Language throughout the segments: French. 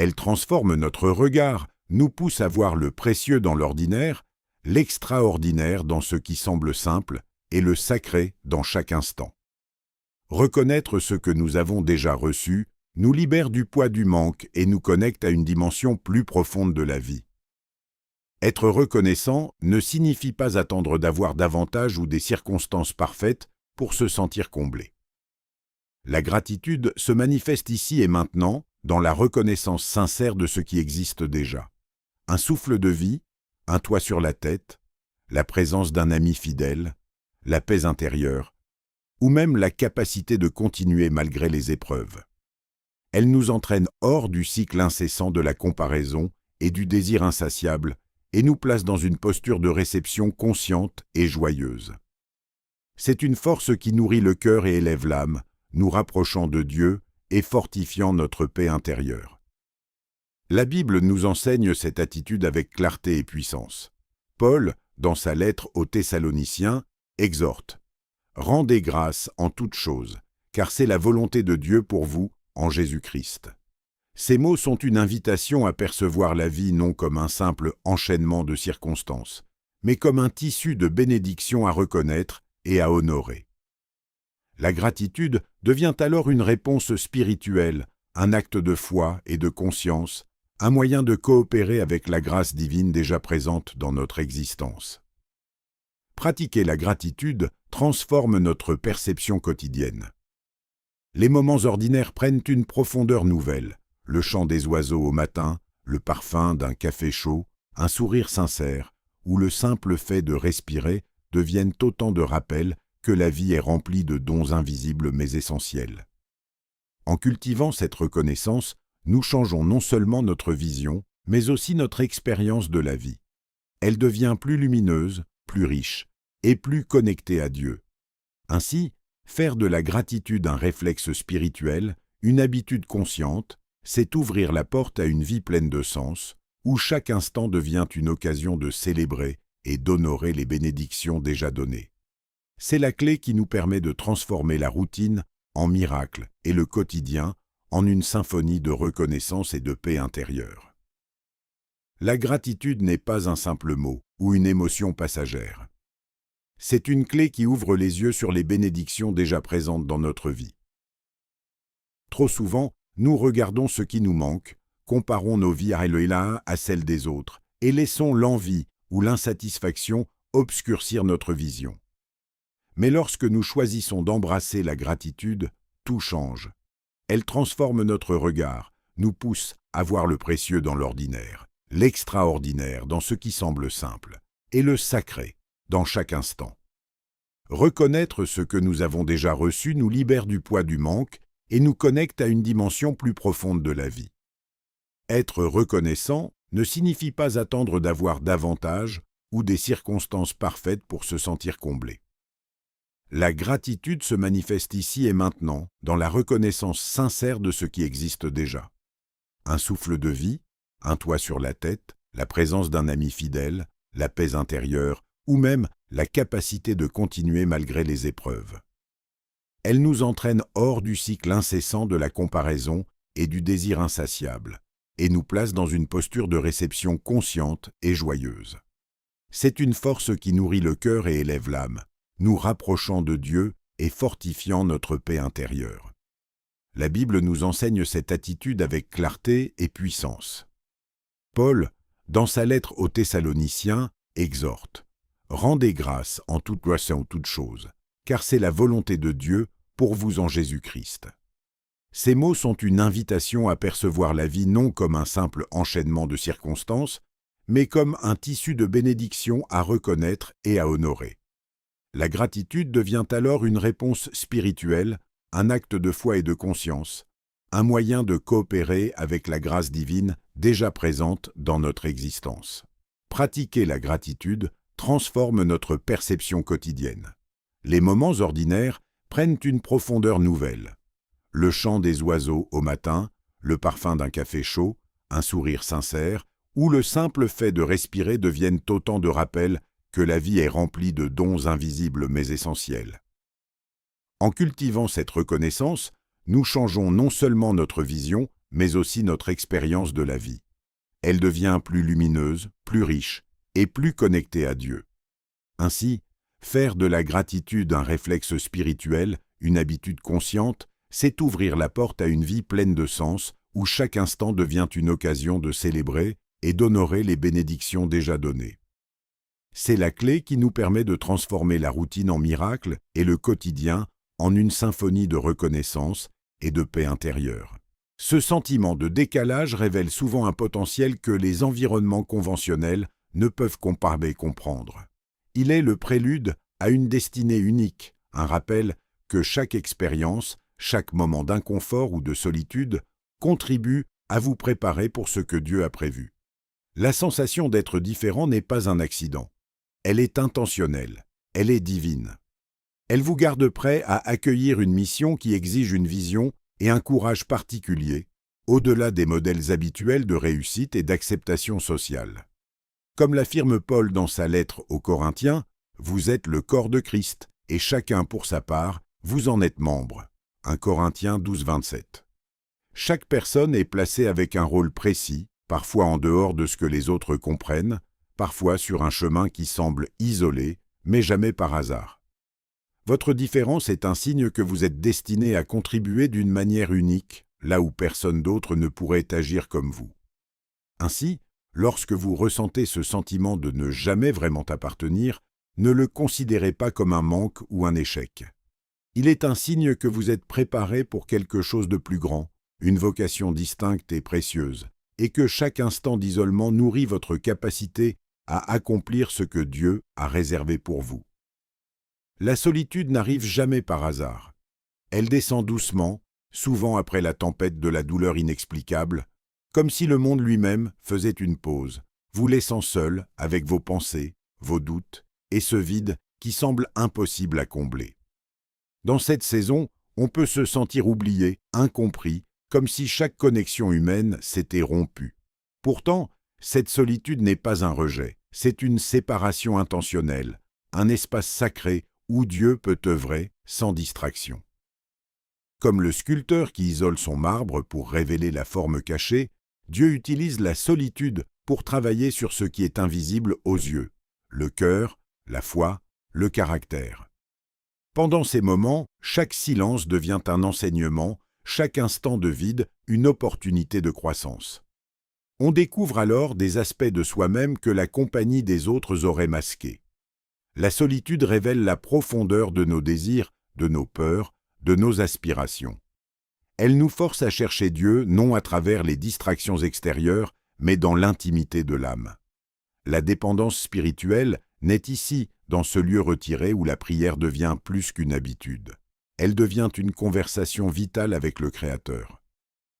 Elle transforme notre regard, nous pousse à voir le précieux dans l'ordinaire, l'extraordinaire dans ce qui semble simple et le sacré dans chaque instant. Reconnaître ce que nous avons déjà reçu nous libère du poids du manque et nous connecte à une dimension plus profonde de la vie. Être reconnaissant ne signifie pas attendre d'avoir davantage ou des circonstances parfaites pour se sentir comblé. La gratitude se manifeste ici et maintenant dans la reconnaissance sincère de ce qui existe déjà. Un souffle de vie, un toit sur la tête, la présence d'un ami fidèle, la paix intérieure, ou même la capacité de continuer malgré les épreuves. Elle nous entraîne hors du cycle incessant de la comparaison et du désir insatiable et nous place dans une posture de réception consciente et joyeuse. C'est une force qui nourrit le cœur et élève l'âme, nous rapprochant de Dieu et fortifiant notre paix intérieure. La Bible nous enseigne cette attitude avec clarté et puissance. Paul, dans sa lettre aux Thessaloniciens, exhorte « Rendez grâce en toutes choses, car c'est la volonté de Dieu pour vous en Jésus-Christ. » Ces mots sont une invitation à percevoir la vie non comme un simple enchaînement de circonstances, mais comme un tissu de bénédictions à reconnaître et à honorer. La gratitude devient alors une réponse spirituelle, un acte de foi et de conscience, un moyen de coopérer avec la grâce divine déjà présente dans notre existence. Pratiquer la gratitude transforme notre perception quotidienne. Les moments ordinaires prennent une profondeur nouvelle. Le chant des oiseaux au matin, le parfum d'un café chaud, un sourire sincère, ou le simple fait de respirer deviennent autant de rappels que la vie est remplie de dons invisibles mais essentiels. En cultivant cette reconnaissance, nous changeons non seulement notre vision, mais aussi notre expérience de la vie. Elle devient plus lumineuse, plus riche et plus connectée à Dieu. Ainsi, faire de la gratitude un réflexe spirituel, une habitude consciente, c'est ouvrir la porte à une vie pleine de sens, où chaque instant devient une occasion de célébrer et d'honorer les bénédictions déjà données. C'est la clé qui nous permet de transformer la routine en miracle et le quotidien en une symphonie de reconnaissance et de paix intérieure. La gratitude n'est pas un simple mot ou une émotion passagère. C'est une clé qui ouvre les yeux sur les bénédictions déjà présentes dans notre vie. Trop souvent, nous regardons ce qui nous manque, comparons nos vies à celles des autres et laissons l'envie ou l'insatisfaction obscurcir notre vision. Mais lorsque nous choisissons d'embrasser la gratitude, tout change. Elle transforme notre regard, nous pousse à voir le précieux dans l'ordinaire, l'extraordinaire dans ce qui semble simple, et le sacré dans chaque instant. Reconnaître ce que nous avons déjà reçu nous libère du poids du manque et nous connecte à une dimension plus profonde de la vie. Être reconnaissant ne signifie pas attendre d'avoir davantage ou des circonstances parfaites pour se sentir comblé. La gratitude se manifeste ici et maintenant dans la reconnaissance sincère de ce qui existe déjà. Un souffle de vie, un toit sur la tête, la présence d'un ami fidèle, la paix intérieure ou même la capacité de continuer malgré les épreuves. Elle nous entraîne hors du cycle incessant de la comparaison et du désir insatiable, et nous place dans une posture de réception consciente et joyeuse. C'est une force qui nourrit le cœur et élève l'âme, nous rapprochant de Dieu et fortifiant notre paix intérieure. La Bible nous enseigne cette attitude avec clarté et puissance. Paul, dans sa lettre aux Thessaloniciens, exhorte « Rendez grâce en toute chose, car c'est la volonté de Dieu pour vous en Jésus-Christ. » Ces mots sont une invitation à percevoir la vie non comme un simple enchaînement de circonstances, mais comme un tissu de bénédictions à reconnaître et à honorer. La gratitude devient alors une réponse spirituelle, un acte de foi et de conscience, un moyen de coopérer avec la grâce divine déjà présente dans notre existence. Pratiquer la gratitude transforme notre perception quotidienne. Les moments ordinaires prennent une profondeur nouvelle. Le chant des oiseaux au matin, le parfum d'un café chaud, un sourire sincère, ou le simple fait de respirer deviennent autant de rappels que la vie est remplie de dons invisibles mais essentiels. En cultivant cette reconnaissance, nous changeons non seulement notre vision, mais aussi notre expérience de la vie. Elle devient plus lumineuse, plus riche et plus connectée à Dieu. Ainsi, faire de la gratitude un réflexe spirituel, une habitude consciente, c'est ouvrir la porte à une vie pleine de sens, où chaque instant devient une occasion de célébrer et d'honorer les bénédictions déjà données. C'est la clé qui nous permet de transformer la routine en miracle et le quotidien en une symphonie de reconnaissance et de paix intérieure. Ce sentiment de décalage révèle souvent un potentiel que les environnements conventionnels ne peuvent comparer comprendre. Il est le prélude à une destinée unique, un rappel que chaque expérience, chaque moment d'inconfort ou de solitude contribue à vous préparer pour ce que Dieu a prévu. La sensation d'être différent n'est pas un accident. Elle est intentionnelle, elle est divine. Elle vous garde prêt à accueillir une mission qui exige une vision et un courage particulier, au-delà des modèles habituels de réussite et d'acceptation sociale. Comme l'affirme Paul dans sa lettre aux Corinthiens, vous êtes le corps de Christ, et chacun pour sa part, vous en êtes membre. 1 Corinthiens 12, 27. Chaque personne est placée avec un rôle précis, parfois en dehors de ce que les autres comprennent, parfois sur un chemin qui semble isolé, mais jamais par hasard. Votre différence est un signe que vous êtes destiné à contribuer d'une manière unique, là où personne d'autre ne pourrait agir comme vous. Ainsi, lorsque vous ressentez ce sentiment de ne jamais vraiment appartenir, ne le considérez pas comme un manque ou un échec. Il est un signe que vous êtes préparé pour quelque chose de plus grand, une vocation distincte et précieuse, et que chaque instant d'isolement nourrit votre capacité à accomplir ce que Dieu a réservé pour vous. La solitude n'arrive jamais par hasard. Elle descend doucement, souvent après la tempête de la douleur inexplicable, comme si le monde lui-même faisait une pause, vous laissant seul avec vos pensées, vos doutes et ce vide qui semble impossible à combler. Dans cette saison, on peut se sentir oublié, incompris, comme si chaque connexion humaine s'était rompue. Pourtant, cette solitude n'est pas un rejet, c'est une séparation intentionnelle, un espace sacré où Dieu peut œuvrer sans distraction. Comme le sculpteur qui isole son marbre pour révéler la forme cachée, Dieu utilise la solitude pour travailler sur ce qui est invisible aux yeux, le cœur, la foi, le caractère. Pendant ces moments, chaque silence devient un enseignement, chaque instant de vide une opportunité de croissance. On découvre alors des aspects de soi-même que la compagnie des autres aurait masqués. La solitude révèle la profondeur de nos désirs, de nos peurs, de nos aspirations. Elle nous force à chercher Dieu non à travers les distractions extérieures, mais dans l'intimité de l'âme. La dépendance spirituelle naît ici, dans ce lieu retiré où la prière devient plus qu'une habitude. Elle devient une conversation vitale avec le Créateur.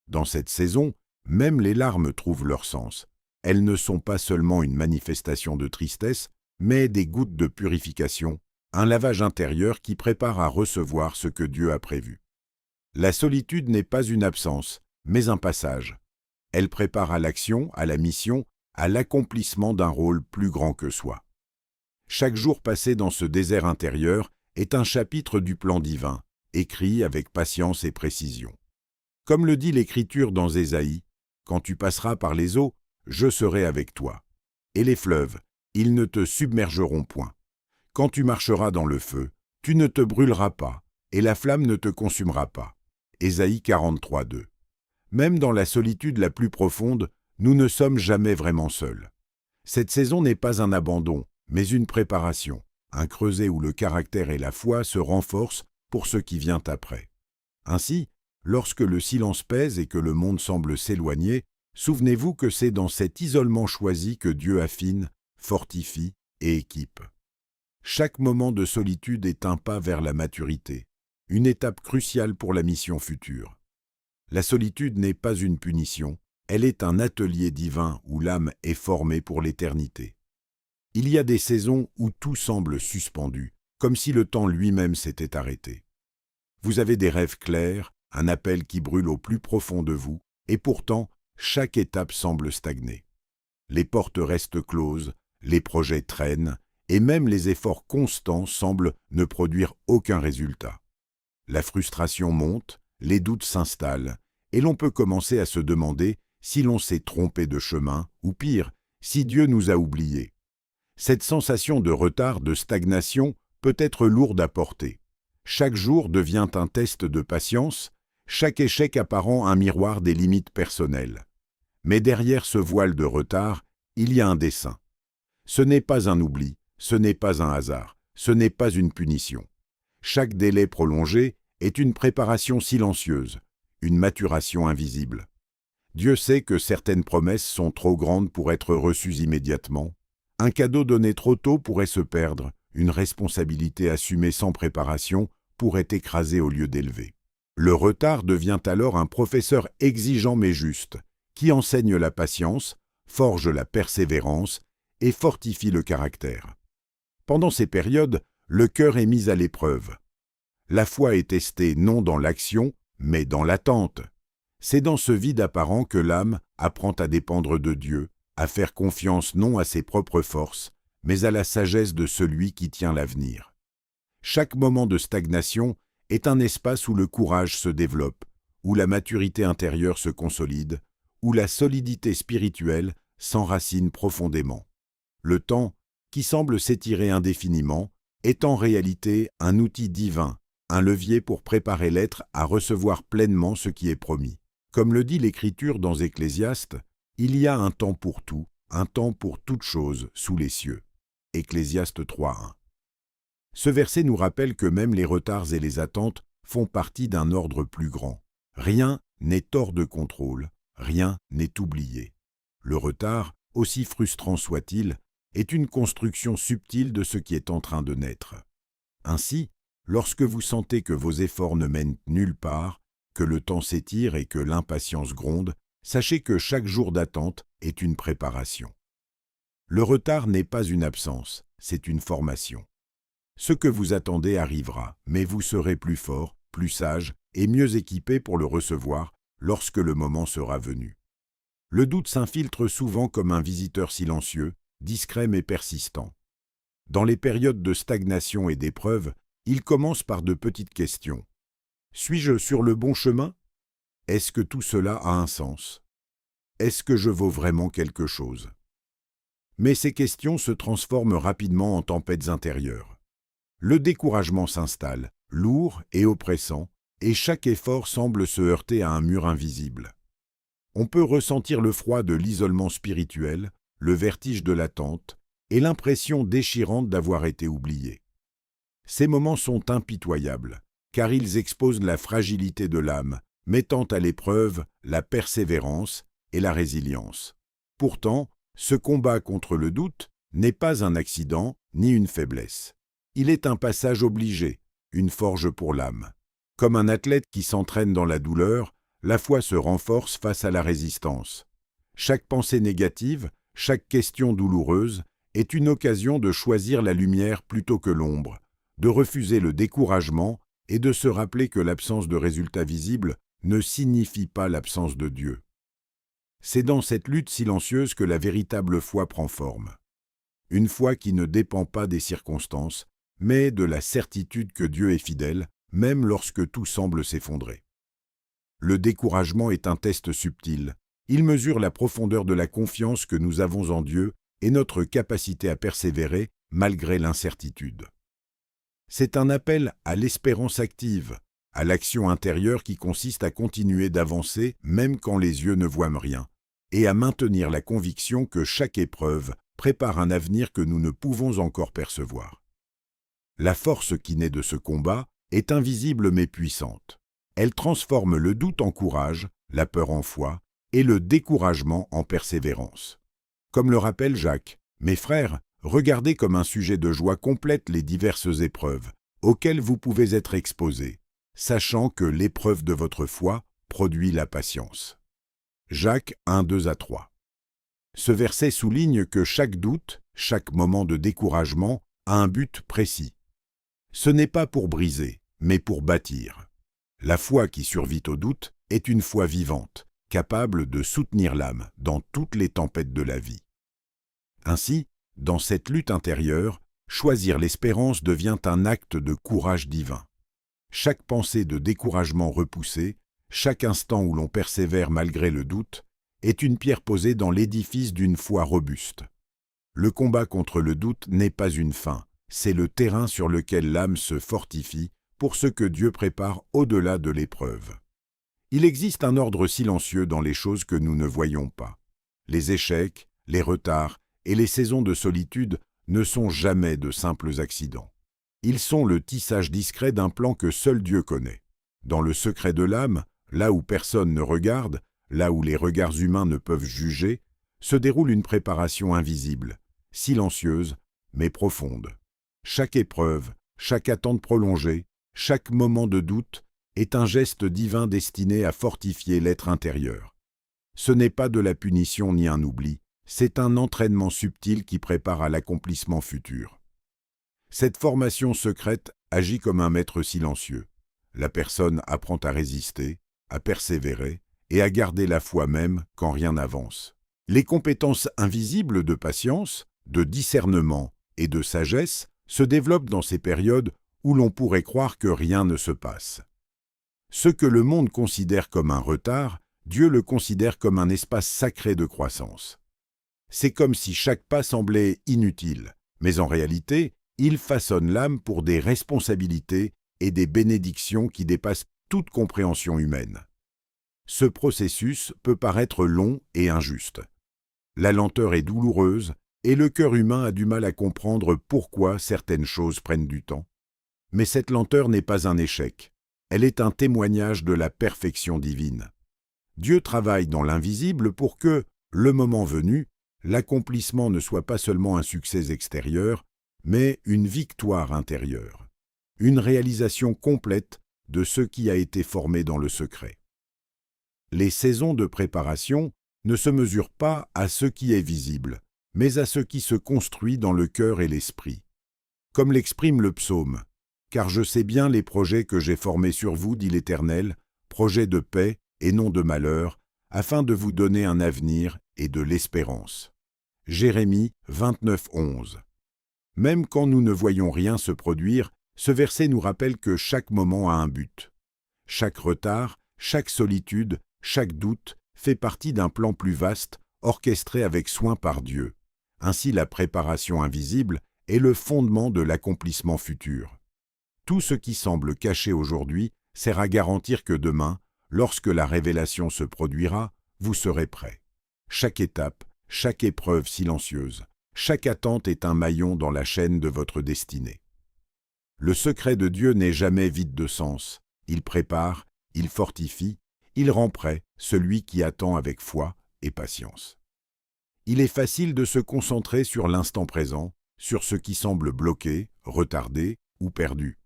Dans cette saison, même les larmes trouvent leur sens. Elles ne sont pas seulement une manifestation de tristesse, mais des gouttes de purification, un lavage intérieur qui prépare à recevoir ce que Dieu a prévu. La solitude n'est pas une absence, mais un passage. Elle prépare à l'action, à la mission, à l'accomplissement d'un rôle plus grand que soi. Chaque jour passé dans ce désert intérieur est un chapitre du plan divin, écrit avec patience et précision. Comme le dit l'Écriture dans Ésaïe, « Quand tu passeras par les eaux, je serai avec toi. Et les fleuves, ils ne te submergeront point. Quand tu marcheras dans le feu, tu ne te brûleras pas, et la flamme ne te consumera pas. » Ésaïe 43, 2. Même dans la solitude la plus profonde, nous ne sommes jamais vraiment seuls. Cette saison n'est pas un abandon, mais une préparation, un creuset où le caractère et la foi se renforcent pour ce qui vient après. Ainsi, lorsque le silence pèse et que le monde semble s'éloigner, souvenez-vous que c'est dans cet isolement choisi que Dieu affine, fortifie et équipe. Chaque moment de solitude est un pas vers la maturité, une étape cruciale pour la mission future. La solitude n'est pas une punition, elle est un atelier divin où l'âme est formée pour l'éternité. Il y a des saisons où tout semble suspendu, comme si le temps lui-même s'était arrêté. Vous avez des rêves clairs, un appel qui brûle au plus profond de vous, et pourtant, chaque étape semble stagner. Les portes restent closes, les projets traînent, et même les efforts constants semblent ne produire aucun résultat. La frustration monte, les doutes s'installent, et l'on peut commencer à se demander si l'on s'est trompé de chemin, ou pire, si Dieu nous a oubliés. Cette sensation de retard, de stagnation, peut être lourde à porter. Chaque jour devient un test de patience, chaque échec apparent un miroir des limites personnelles. Mais derrière ce voile de retard, il y a un dessein. Ce n'est pas un oubli, ce n'est pas un hasard, ce n'est pas une punition. Chaque délai prolongé est une préparation silencieuse, une maturation invisible. Dieu sait que certaines promesses sont trop grandes pour être reçues immédiatement. Un cadeau donné trop tôt pourrait se perdre, une responsabilité assumée sans préparation pourrait écraser au lieu d'élever. Le retard devient alors un professeur exigeant mais juste, qui enseigne la patience, forge la persévérance et fortifie le caractère. Pendant ces périodes, le cœur est mis à l'épreuve. La foi est testée non dans l'action, mais dans l'attente. C'est dans ce vide apparent que l'âme apprend à dépendre de Dieu, à faire confiance non à ses propres forces, mais à la sagesse de celui qui tient l'avenir. Chaque moment de stagnation est un espace où le courage se développe, où la maturité intérieure se consolide, où la solidité spirituelle s'enracine profondément. Le temps, qui semble s'étirer indéfiniment, est en réalité un outil divin, un levier pour préparer l'être à recevoir pleinement ce qui est promis. Comme le dit l'Écriture dans Ecclésiaste, il y a un temps pour tout, un temps pour toute chose sous les cieux. Ecclésiaste 3:1. Ce verset nous rappelle que même les retards et les attentes font partie d'un ordre plus grand. Rien n'est hors de contrôle, rien n'est oublié. Le retard, aussi frustrant soit-il, est une construction subtile de ce qui est en train de naître. Ainsi, lorsque vous sentez que vos efforts ne mènent nulle part, que le temps s'étire et que l'impatience gronde, sachez que chaque jour d'attente est une préparation. Le retard n'est pas une absence, c'est une formation. Ce que vous attendez arrivera, mais vous serez plus fort, plus sage et mieux équipé pour le recevoir lorsque le moment sera venu. Le doute s'infiltre souvent comme un visiteur silencieux, discret mais persistant. Dans les périodes de stagnation et d'épreuve, il commence par de petites questions. Suis-je sur le bon chemin? Est-ce que tout cela a un sens? Est-ce que je vaux vraiment quelque chose? Mais ces questions se transforment rapidement en tempêtes intérieures. Le découragement s'installe, lourd et oppressant, et chaque effort semble se heurter à un mur invisible. On peut ressentir le froid de l'isolement spirituel, le vertige de l'attente, et l'impression déchirante d'avoir été oublié. Ces moments sont impitoyables, car ils exposent la fragilité de l'âme, mettant à l'épreuve la persévérance et la résilience. Pourtant, ce combat contre le doute n'est pas un accident ni une faiblesse. Il est un passage obligé, une forge pour l'âme. Comme un athlète qui s'entraîne dans la douleur, la foi se renforce face à la résistance. Chaque pensée négative, chaque question douloureuse est une occasion de choisir la lumière plutôt que l'ombre, de refuser le découragement et de se rappeler que l'absence de résultats visibles ne signifie pas l'absence de Dieu. C'est dans cette lutte silencieuse que la véritable foi prend forme. Une foi qui ne dépend pas des circonstances, mais de la certitude que Dieu est fidèle, même lorsque tout semble s'effondrer. Le découragement est un test subtil. Il mesure la profondeur de la confiance que nous avons en Dieu et notre capacité à persévérer malgré l'incertitude. C'est un appel à l'espérance active, à l'action intérieure qui consiste à continuer d'avancer même quand les yeux ne voient rien, et à maintenir la conviction que chaque épreuve prépare un avenir que nous ne pouvons encore percevoir. La force qui naît de ce combat est invisible mais puissante. Elle transforme le doute en courage, la peur en foi, et le découragement en persévérance. Comme le rappelle Jacques, « Mes frères, regardez comme un sujet de joie complète les diverses épreuves auxquelles vous pouvez être exposés, sachant que l'épreuve de votre foi produit la patience. » Jacques 1, 2-3. Ce verset souligne que chaque doute, chaque moment de découragement a un but précis. Ce n'est pas pour briser, mais pour bâtir. La foi qui survit au doute est une foi vivante, capable de soutenir l'âme dans toutes les tempêtes de la vie. Ainsi, dans cette lutte intérieure, choisir l'espérance devient un acte de courage divin. Chaque pensée de découragement repoussée, chaque instant où l'on persévère malgré le doute, est une pierre posée dans l'édifice d'une foi robuste. Le combat contre le doute n'est pas une fin, c'est le terrain sur lequel l'âme se fortifie pour ce que Dieu prépare au-delà de l'épreuve. Il existe un ordre silencieux dans les choses que nous ne voyons pas. Les échecs, les retards et les saisons de solitude ne sont jamais de simples accidents. Ils sont le tissage discret d'un plan que seul Dieu connaît. Dans le secret de l'âme, là où personne ne regarde, là où les regards humains ne peuvent juger, se déroule une préparation invisible, silencieuse, mais profonde. Chaque épreuve, chaque attente prolongée, chaque moment de doute est un geste divin destiné à fortifier l'être intérieur. Ce n'est pas de la punition ni un oubli, c'est un entraînement subtil qui prépare à l'accomplissement futur. Cette formation secrète agit comme un maître silencieux. La personne apprend à résister, à persévérer et à garder la foi même quand rien n'avance. Les compétences invisibles de patience, de discernement et de sagesse se développent dans ces périodes où l'on pourrait croire que rien ne se passe. Ce que le monde considère comme un retard, Dieu le considère comme un espace sacré de croissance. C'est comme si chaque pas semblait inutile, mais en réalité, il façonne l'âme pour des responsabilités et des bénédictions qui dépassent toute compréhension humaine. Ce processus peut paraître long et injuste. La lenteur est douloureuse et le cœur humain a du mal à comprendre pourquoi certaines choses prennent du temps. Mais cette lenteur n'est pas un échec. Elle est un témoignage de la perfection divine. Dieu travaille dans l'invisible pour que, le moment venu, l'accomplissement ne soit pas seulement un succès extérieur, mais une victoire intérieure, une réalisation complète de ce qui a été formé dans le secret. Les saisons de préparation ne se mesurent pas à ce qui est visible, mais à ce qui se construit dans le cœur et l'esprit. Comme l'exprime le psaume, « Car je sais bien les projets que j'ai formés sur vous, dit l'Éternel, projets de paix et non de malheur, afin de vous donner un avenir et de l'espérance. » Jérémie 29, 11. Même quand nous ne voyons rien se produire, ce verset nous rappelle que chaque moment a un but. Chaque retard, chaque solitude, chaque doute fait partie d'un plan plus vaste, orchestré avec soin par Dieu. Ainsi, la préparation invisible est le fondement de l'accomplissement futur. Tout ce qui semble caché aujourd'hui sert à garantir que demain, lorsque la révélation se produira, vous serez prêts. Chaque étape, chaque épreuve silencieuse, chaque attente est un maillon dans la chaîne de votre destinée. Le secret de Dieu n'est jamais vide de sens. Il prépare, il fortifie, il rend prêt celui qui attend avec foi et patience. Il est facile de se concentrer sur l'instant présent, sur ce qui semble bloqué, retardé ou perdu.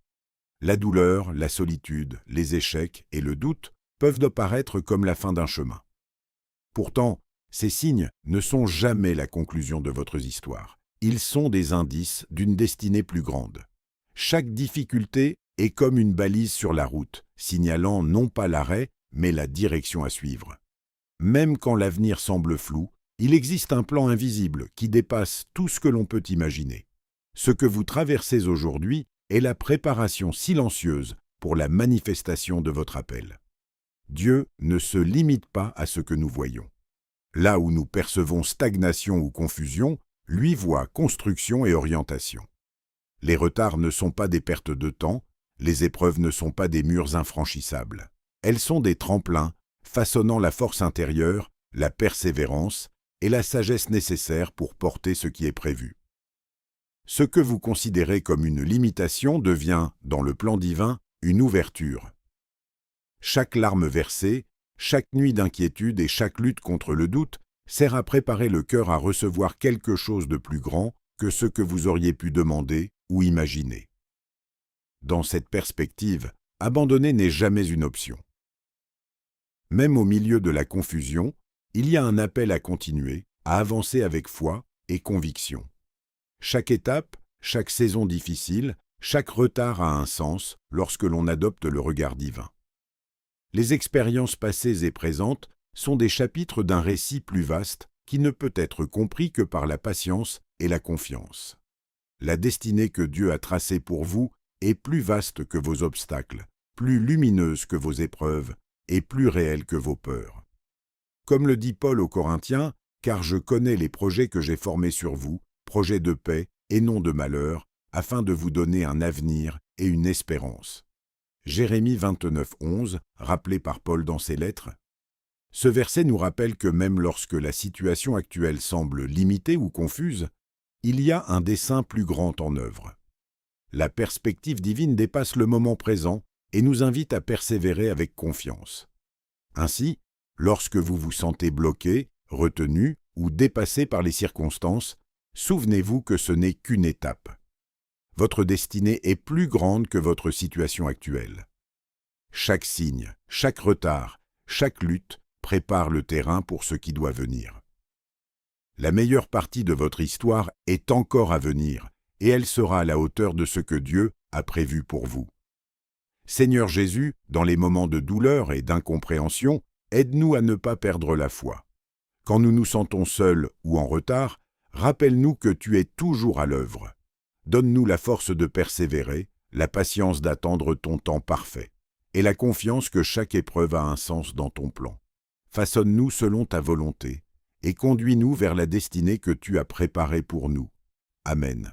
La douleur, la solitude, les échecs et le doute peuvent apparaître comme la fin d'un chemin. Pourtant, ces signes ne sont jamais la conclusion de votre histoire. Ils sont des indices d'une destinée plus grande. Chaque difficulté est comme une balise sur la route, signalant non pas l'arrêt, mais la direction à suivre. Même quand l'avenir semble flou, il existe un plan invisible qui dépasse tout ce que l'on peut imaginer. Ce que vous traversez aujourd'hui est la préparation silencieuse pour la manifestation de votre appel. Dieu ne se limite pas à ce que nous voyons. Là où nous percevons stagnation ou confusion, lui voit construction et orientation. Les retards ne sont pas des pertes de temps, les épreuves ne sont pas des murs infranchissables. Elles sont des tremplins, façonnant la force intérieure, la persévérance et la sagesse nécessaires pour porter ce qui est prévu. Ce que vous considérez comme une limitation devient, dans le plan divin, une ouverture. Chaque larme versée, chaque nuit d'inquiétude et chaque lutte contre le doute sert à préparer le cœur à recevoir quelque chose de plus grand que ce que vous auriez pu demander ou imaginer. Dans cette perspective, abandonner n'est jamais une option. Même au milieu de la confusion, il y a un appel à continuer, à avancer avec foi et conviction. Chaque étape, chaque saison difficile, chaque retard a un sens lorsque l'on adopte le regard divin. Les expériences passées et présentes sont des chapitres d'un récit plus vaste qui ne peut être compris que par la patience et la confiance. La destinée que Dieu a tracée pour vous est plus vaste que vos obstacles, plus lumineuse que vos épreuves, et plus réel que vos peurs. Comme le dit Paul aux Corinthiens, « Car je connais les projets que j'ai formés sur vous, projets de paix et non de malheur, afin de vous donner un avenir et une espérance. » Jérémie 29, 11, rappelé par Paul dans ses lettres. Ce verset nous rappelle que même lorsque la situation actuelle semble limitée ou confuse, il y a un dessein plus grand en œuvre. La perspective divine dépasse le moment présent et nous invite à persévérer avec confiance. Ainsi, lorsque vous vous sentez bloqué, retenu ou dépassé par les circonstances, souvenez-vous que ce n'est qu'une étape. Votre destinée est plus grande que votre situation actuelle. Chaque signe, chaque retard, chaque lutte prépare le terrain pour ce qui doit venir. La meilleure partie de votre histoire est encore à venir, et elle sera à la hauteur de ce que Dieu a prévu pour vous. Seigneur Jésus, dans les moments de douleur et d'incompréhension, aide-nous à ne pas perdre la foi. Quand nous nous sentons seuls ou en retard, rappelle-nous que tu es toujours à l'œuvre. Donne-nous la force de persévérer, la patience d'attendre ton temps parfait, et la confiance que chaque épreuve a un sens dans ton plan. Façonne-nous selon ta volonté, et conduis-nous vers la destinée que tu as préparée pour nous. Amen.